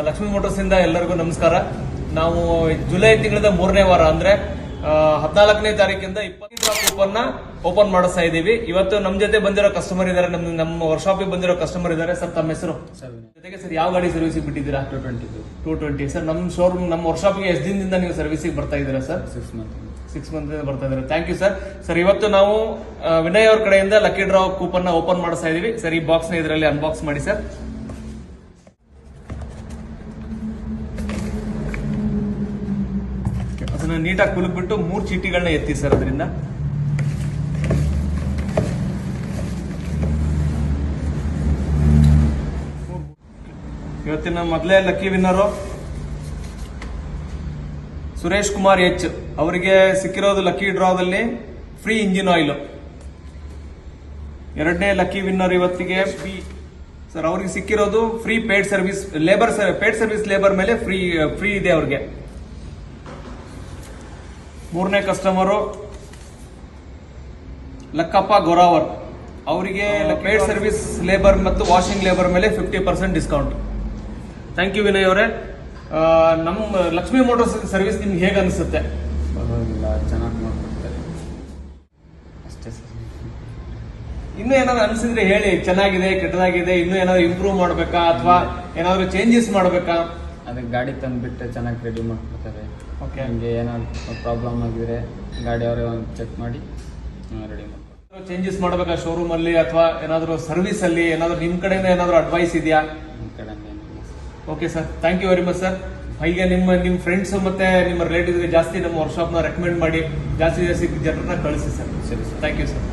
Lakshmi motors ಇಂದ ಎಲ್ಲರಿಗೂ ನಮಸ್ಕಾರ. ನಾವು ಜುಲೈ ತಿಂಗಳದ 3ನೇ ವಾರ ಅಂದ್ರೆ 14ನೇ ತಾರೀಕಿಂದ 20 ಕೂಪನ್ ಓಪನ್ ಮಾಡಿಸ್ತಾ ಇದೀವಿ. ಇವತ್ತು ನಮ್ ಜೊತೆ ಬಂದಿರೋ ಕಸ್ಟಮರ್ ಇದಾರೆ, ನಮ್ಮ ವರ್ಕ್ಶಾಪ್ ಬಂದಿರೋ ಕಸ್ಟಮರ್ ಇದಾರೆ. ಸರ್ ತಮ್ಮ ಹೆಸರು? ಜೊತೆಗೆ ಸರ್ ಯಾವ ಗಾಡಿ ಸರ್ವಿಸಿಗೆ ಬಿಟ್ಟಿದ್ದೀರಾ? 220. ಸರ್ ನಮ್ಮ ಶೋರೂಮ್ ನಮ್ಮ ವರ್ಕ್ಶಾಪ್ಗೆ ಎಷ್ಟು ದಿನದಿಂದ ನೀವು ಸರ್ವಿಸಿಗೆ ಬರ್ತಾ ಇದ್ದೀರಾ ಸರ್? 6 ಮಂತ್ ಬರ್ತಾ ಇದ್ದಾರೆ. Thank you sir. ಸರ್ ಇವತ್ತು ನಾವು ವಿನಯ್ ಅವ್ರ ಕಡೆಯಿಂದ ಲಕ್ಕಿ ಡ್ರಾ ಕೂಪನ್ ಓಪನ್ ಮಾಡಿಸ್ತಾ ಇದೀವಿ. ಸರ್ ಈ ಬಾಕ್ಸ್ ನ ಇದರಲ್ಲಿ ಅನ್ಬಾಕ್ಸ್ ಮಾಡಿ ಸರ್. ಅದನ್ನ ನೀಟಾಗಿ ಕುಲುಕ್ಬಿಟ್ಟು 3 ಚೀಟಿಗಳನ್ನ ಎತ್ತಿ ಸರ್. ಅದರಿಂದ ಇವತ್ತಿನ ಮೊದಲೇ lucky winner Suresh Kumar H ಅವರಿಗೆ ಸಿಕ್ಕಿರೋದು ಲಕ್ಕಿ ಡ್ರಾದಲ್ಲಿ ಫ್ರೀ ಇಂಜಿನ್ ಆಯಿಲ್. ಎರಡನೇ ಲಕ್ಕಿ ವಿನ್ನರ್ ಇವತ್ತಿಗೆ ಸರ್ ಅವ್ರಿಗೆ ಸಿಕ್ಕಿರೋದು ಫ್ರೀ ಪೇಡ್ ಸರ್ವಿಸ್ ಲೇಬರ್ ಮೇಲೆ ಫ್ರೀ ಇದೆ ಅವ್ರಿಗೆ. ಮೂರನೇ ಕಸ್ಟಮರು ಲಕ್ಕಪ್ಪ ಗೊರಾವರ್ ಅವರಿಗೆ ಪೇಡ್ ಸರ್ವಿಸ್ ಲೇಬರ್ ಮತ್ತು ವಾಷಿಂಗ್ ಲೇಬರ್ ಮೇಲೆ 50% ಡಿಸ್ಕೌಂಟ್. ಥ್ಯಾಂಕ್ ಯು ವಿನಯ್ ಅವರೇ. ನಮ್ಮ ಲಕ್ಷ್ಮೀ ಮೋಟರ್ಸ್ ಸರ್ವಿಸ್ ನಿಮ್ಗೆ ಹೇಗೆ ಅನಿಸುತ್ತೆ? ಚೆನ್ನಾಗಿ ಮಾಡ್ಕೊಡ್ತಾರೆ ಅಷ್ಟೇ ಸರ್. ಇನ್ನೂ ಏನಾದ್ರು ಅನಿಸಿದ್ರೆ ಹೇಳಿ, ಚೆನ್ನಾಗಿದೆ ಕೆಟ್ಟದಾಗಿದೆ, ಇನ್ನೂ ಏನಾದ್ರು ಇಂಪ್ರೂವ್ ಮಾಡ್ಬೇಕಾ ಅಥವಾ ಏನಾದ್ರು ಚೇಂಜಸ್ ಮಾಡ್ಬೇಕಾ? ಅದಕ್ಕೆ ಗಾಡಿ ತಂದುಬಿಟ್ಟು ಚೆನ್ನಾಗಿ ರೆಡಿ ಮಾಡ್ಕೊಡ್ತಾರೆ. ಓಕೆ, ನಿಮಗೆ ಏನಾದ್ರು ಪ್ರಾಬ್ಲಮ್ ಆಗಿದ್ರೆ ಗಾಡಿ ಅವರೇ ಒಂದು ಚೆಕ್ ಮಾಡಿ ರೆಡಿ ಮಾಡ್ಕೊಡ್ತಾರೆ. ಚೇಂಜಸ್ ಮಾಡ್ಬೇಕಾ ಶೋರೂಮ್ ಅಲ್ಲಿ ಅಥವಾ ಏನಾದ್ರು ಸರ್ವಿಸ್ ಅಲ್ಲಿ ಏನಾದ್ರು ನಿಮ್ ಕಡೆಯಿಂದ ಏನಾದ್ರು ಅಡ್ವೈಸ್ ಇದೆಯಾ? ನಿಮ್ಮ ಕಡೆ ಏನಿಲ್ಲ sir. Okay sir, thank you very much sir. ಹೀಗೆ ನಿಮ್ಮ ಫ್ರೆಂಡ್ಸ್ ಮತ್ತೆ ನಿಮ್ಮ ರಿಲೇಟಿವ್ಸ್ಗೆ ಜಾಸ್ತಿ ನಮ್ಮ ವರ್ಕ್ಶಾಪ್ನ ರೆಕಮೆಂಡ್ ಮಾಡಿ ಜಾಸ್ತಿ ಜನರನ್ನ ಕಳಿಸಿ ಸರ್. ಸರಿ ಸರ್, ಥ್ಯಾಂಕ್ ಯು ಸರ್.